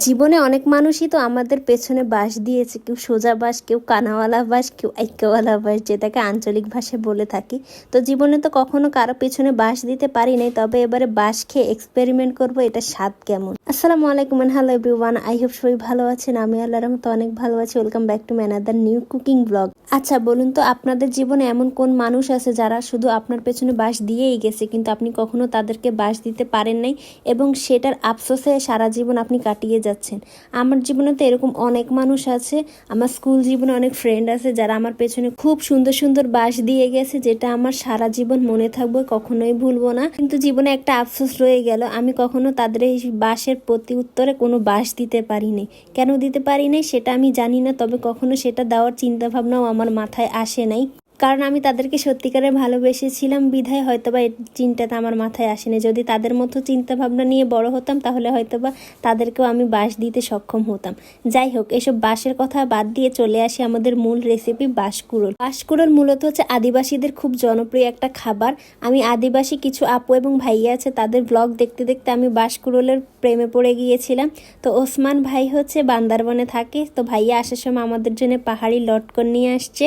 জীবনে অনেক মানুষই তো আমাদের পেছনে বাঁশ দিয়েছে, কেউ সোজা বাঁশ, কেউ কানাওয়ালা বাঁশ, কেউ আইক্কাওয়ালা বাঁশ, যেটাকে আঞ্চলিক ভাষায় বলে থাকি। তো জীবনে তো কখনো কারো পেছনে বাঁশ দিতে পারি নাই, তবে এবারে বাঁশ খেয়ে এক্সপেরিমেন্ট করবো এটা স্বাদ কেমন। আসসালামু আলাইকুম and hello everyone, I hope সবাই ভালো আছেন। আমি আল্লাহর রহমতে অনেক ভালো আছি। Welcome back to my another new cooking blog. আচ্ছা বলুন তো, আপনাদের জীবনে এমন কোন মানুষ আছে যারা শুধু আপনার পেছনে বাঁশ দিয়েই গেছে, কিন্তু আপনি কখনো তাদেরকে বাঁশ দিতে পারেন নাই এবং সেটার আফসোসে সারা জীবন আপনি কাটিয়ে যাচ্ছেন। আমার জীবনে তো এরকম অনেক মানুষ আছে। আমার স্কুল জীবনে অনেক ফ্রেন্ড আছে যারা আমার পেছনে খুব সুন্দর সুন্দর বাঁশ দিয়ে গেছে, যেটা আমার সারা জীবন মনে থাকবে, কখনোই ভুলবো না। কিন্তু জীবনে একটা আফসোস রয়ে গেল, আমি কখনো তাদের এই বাঁশের প্রতি উত্তরে কোনো বাঁশ দিতে পারি নাই। কেন দিতে পারি নাই সেটা আমি জানি না, তবে কখনো সেটা দেওয়ার চিন্তা ভাবনাও আমার মাথায় আসে নাই, কারণ আমি তাদেরকে সত্যিকারে ভালোবেসেছিলাম বিধায় হয়তোবা এই চিন্তাটা আমার মাথায় আসেনি। যদি তাদের মতো চিন্তা ভাবনা নিয়ে বড় হতাম তাহলে হয়তোবা তাদেরকেও আমি বাঁশ দিতে সক্ষম হতাম। যাই হোক, এসব বাঁশের কথা বাদ দিয়ে চলে আসি আমাদের মূল রেসিপি বাঁশকুড়োল। বাঁশকুড়োল মূলত হচ্ছে আদিবাসীদের খুব জনপ্রিয় একটা খাবার। আমি আদিবাসী কিছু আপু এবং ভাইয়া আছে, তাদের ব্লগ দেখতে দেখতে আমি বাঁশকুড়োলের প্রেমে পড়ে গিয়েছিলাম। তো ওসমান ভাই হচ্ছে বান্দরবনে থাকে, তো ভাইয়া আসার সময় আমাদের জন্য পাহাড়ি লটকন নিয়ে আসছে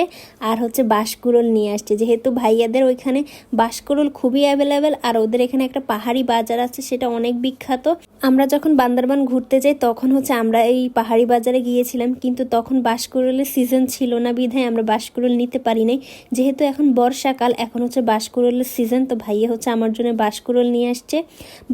আর হচ্ছে বাঁশকুড়োল নিয়ে আসছে। যেহেতু ভাইয়াদের ওইখানে বাঁশকুড়োল খুবই অ্যাভেলেবেল আর ওদের এখানে একটা পাহাড়ি বাজার আছে, সেটা অনেক বিখ্যাত। আমরা যখন বান্দরবান ঘুরতে যাই তখন হচ্ছে আমরা এই পাহাড়ি বাজারে গিয়েছিলাম, কিন্তু তখন বাঁশকুড়োলের সিজন ছিল না বিধায় আমরা বাঁশকুড়োল নিতে পারি নাই। যেহেতু এখন বর্ষাকাল, এখন হচ্ছে বাঁশকুড়োলের সিজন, তো ভাইয়া হচ্ছে আমার জন্য বাঁশকুড়োল নিয়ে আসছে।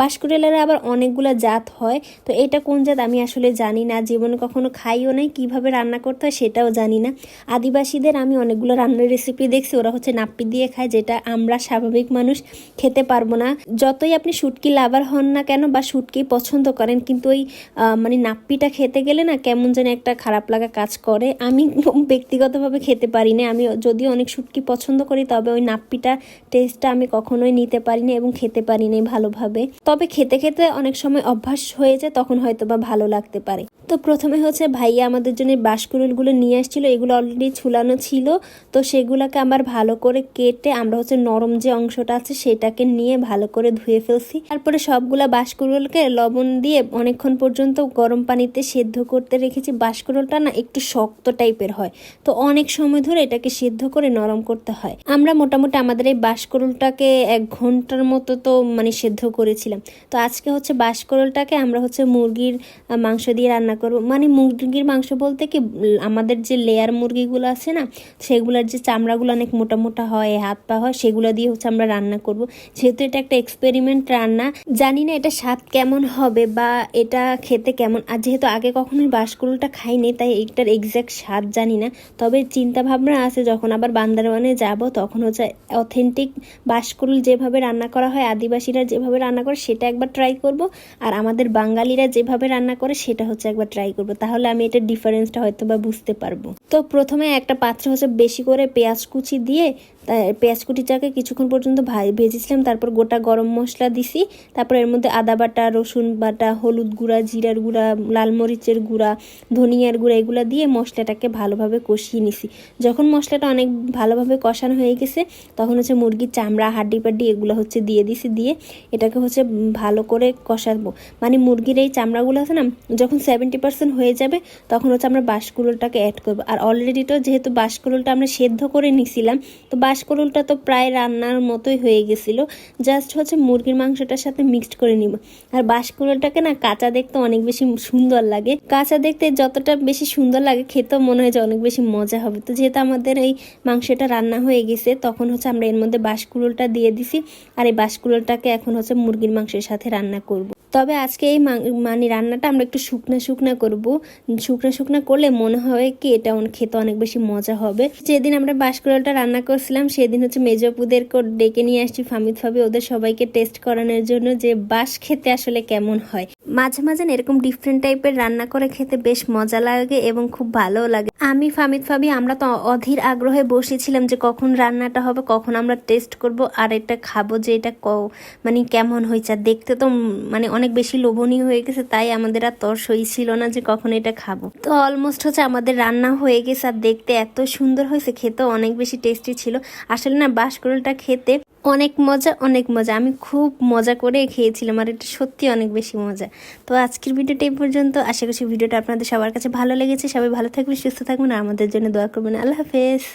বাঁশকুড়োলের আবার অনেকগুলো জাত হয়, তো এটা কোন জাত আমি আসলে জানি না, জীবনে কখনো খাইও নাই, কিভাবে রান্না করতে হয় সেটাও জানি না। আদিবাসীদের আমি অনেকগুলো রান্নার রেসিপি দেখছি, ওরা হচ্ছে নাপ্পি দিয়ে খায়, যেটা আমরা স্বাভাবিক মানুষ খেতে পারবো না। যতই আপনি শুটকি লাভার হন না কেন বা শুটকি পছন্দ করেন, কিন্তু ওই মানে নাপ্পিটা খেতে গেলে না কেমন যেন একটা খারাপ লাগা কাজ করে। আমি ব্যক্তিগতভাবে খেতে পারি না। আমি যদিও অনেক শুটকি পছন্দ করি, তবে ওই নাপ্পিটা টেস্টটা আমি কখনোই নিতে পারি না এবং খেতে পারি না ভালোভাবে। তবে খেতে খেতে অনেক সময় অভ্যাস হয়ে যায়, তখন হয়তো বা ভালো লাগতে পারে। তো প্রথমে হচ্ছে ভাইয়া আমাদের জন্য বাঁশকুড়োলগুলো নিয়ে আসছিল, এগুলো অলরেডি ছুলানো ছিল। তো সেগুলোকে আবার ভালো করে কেটে আমরা হচ্ছে নরম যে অংশটা আছে সেটাকে নিয়ে ভালো করে ধুয়ে ফেলছি। তারপরে সবগুলা বাঁশকুড়োলকে লবণ দিয়ে অনেকক্ষণ পর্যন্ত গরম পানিতে সেদ্ধ করতে রেখেছি। বাঁশকুড়োলটা না একটু শক্ত টাইপের হয়, তো অনেক সময় ধরে এটাকে সেদ্ধ করে নরম করতে হয়। আমরা মোটামুটি আমাদের এই বাঁশকুড়োলটাকে 1 ঘন্টার মতো তো মানে সেদ্ধ করেছিলাম। তো আজকে হচ্ছে বাঁশকুড়োলটাকে আমরা হচ্ছে মুরগির মাংস দিয়ে রান্না করবো। মানে মুরগির মাংস বলতে কি, আমাদের যে লেয়ার মুরগিগুলো আছে না, সেগুলোর যে চামড়াগুলো অনেক মোটা মোটা হয়, হাত পা হয়, সেগুলো দিয়ে হচ্ছে আমরা রান্না করব। যেহেতু এটা একটা এক্সপেরিমেন্ট রান্না, জানি না এটা স্বাদ কেমন হবে বা এটা খেতে কেমন। আর যেহেতু আগে কখনোই বাঁশকুড়োলটা খাইনি, তাই এটার এক্স্যাক্ট স্বাদ জানি না। তবে চিন্তা ভাবনা আছে যখন আবার বান্দরবানে যাব তখন হচ্ছে অথেন্টিক বাঁশকুড়োল যেভাবে রান্না করা হয়, আদিবাসীরা যেভাবে রান্না করে সেটা একবার ট্রাই করব, আর আমাদের বাঙালিরা যেভাবে রান্না করে সেটা হচ্ছে একবার ট্রাই করব। তাহলে আমি এটার ডিফারেন্সটা হয়তো বা বুঝতে পারবো। তো প্রথমে একটা পাত্রে হচ্ছে বেশি করে পেঁয়াজ কুচি দিয়ে পেঁয়াজ কুচিটাকে কিছুক্ষণ পর্যন্ত ভেজেছিলাম। তারপর গোটা গরম মশলা দিছি, তারপর এর মধ্যে আদা বাটা, রসুন বাটা, হলুদ গুঁড়া, জিরার গুঁড়া, লাল মরিচের গুঁড়া, ধনিয়ার গুঁড়া, এগুলো দিয়ে মশলাটাকে ভালোভাবে কষিয়ে নিছি। যখন মশলাটা অনেক ভালোভাবে কষানো হয়ে গেছে তখন হচ্ছে মুরগির চামড়া, হাড্ডি পাড্ডি এগুলো হচ্ছে দিয়ে দিছি। দিয়ে এটাকে হচ্ছে ভালো করে কষাবো। মানে মুরগির এই চামড়াগুলো আছে না, যখন 70% হয়ে যাবে তখন হচ্ছে আমরা বাঁশকুড়োলটাকে অ্যাড করবো। আর অলরেডি তো যেহেতু বাঁশকুড়োলটা আমরা সেদ্ধ করে নিছিলাম, তো বাঁশকুড়োলটা তো প্রায় রান্নার মতোই হয়ে গেছিলো। জাস্ট হচ্ছে মুরগির মাংসটার সাথে মিক্সড করে নিব। আর বাঁশকুড়োলটাকে না কাঁচা দেখতে অনেক বেশি সুন্দর লাগে। কাঁচা দেখতে যতটা বেশি সুন্দর লাগে, খেতেও মনে হয় যে অনেক বেশি মজা হবে। তো যেহেতু আমাদের এই মাংসটা রান্না হয়ে গেছে, তখন হচ্ছে আমরা এর মধ্যে বাঁশকুড়োলটা দিয়ে দিছি। আর এই বাঁশকুড়োলটাকে এখন হচ্ছে মুরগির মাংসের সাথে রান্না করব। তবে আজকে এই মানে রান্নাটা আমরা একটু শুকনা শুকনা করবো। শুকনা শুকনা করলে মনে হয় কি এটা খেতে অনেক বেশি মজা হবে। যেদিন আমরা বাঁশকুড়োলটা রান্না করছিলাম সেদিন হচ্ছে মেজপুদেরকে ডেকে নিয়ে আসছি, ফামিদ ফাবি, ওদের সবাইকে টেস্ট করানোর জন্য যে বাঁশ খেতে আসলে কেমন হয়। মাঝে মাঝে এরকম ডিফারেন্ট টাইপের রান্না করে খেতে বেশ মজা লাগে এবং খুব ভালো লাগে। আমি, ফামিদ ফাবি, আমরা তো অধীর আগ্রহে বসেছিলাম যে কখন রান্নাটা হবে, কখন আমরা টেস্ট করব আর এটা খাবো যে এটা মানে কেমন হয়েছে। আর দেখতে তো মানে অনেক বেশি লোভনীয় হয়ে গেছে, তাই আমাদের আর তর সইছিল না যে কখন এটা খাবো। তো অলমোস্ট হচ্ছে আমাদের রান্না হয়ে গেছে, আর দেখতে এত সুন্দর হয়েছে, খেতে অনেক বেশি টেস্টি ছিল। আসলে না বাঁশকুড়োলটা খেতে অনেক মজা, অনেক মজা। আমি খুব মজা করে খেয়েছিলাম, আর এটা সত্যি অনেক বেশি মজা। তো আজকের ভিডিওটা এই পর্যন্ত। আশা করছি ভিডিওটা আপনাদের সবার কাছে ভালো লেগেছে। সবাই ভালো থাকবেন, সুস্থ থাকবেন, আর আমাদের জন্য দোয়া করবেন। আল্লাহ হাফেজ।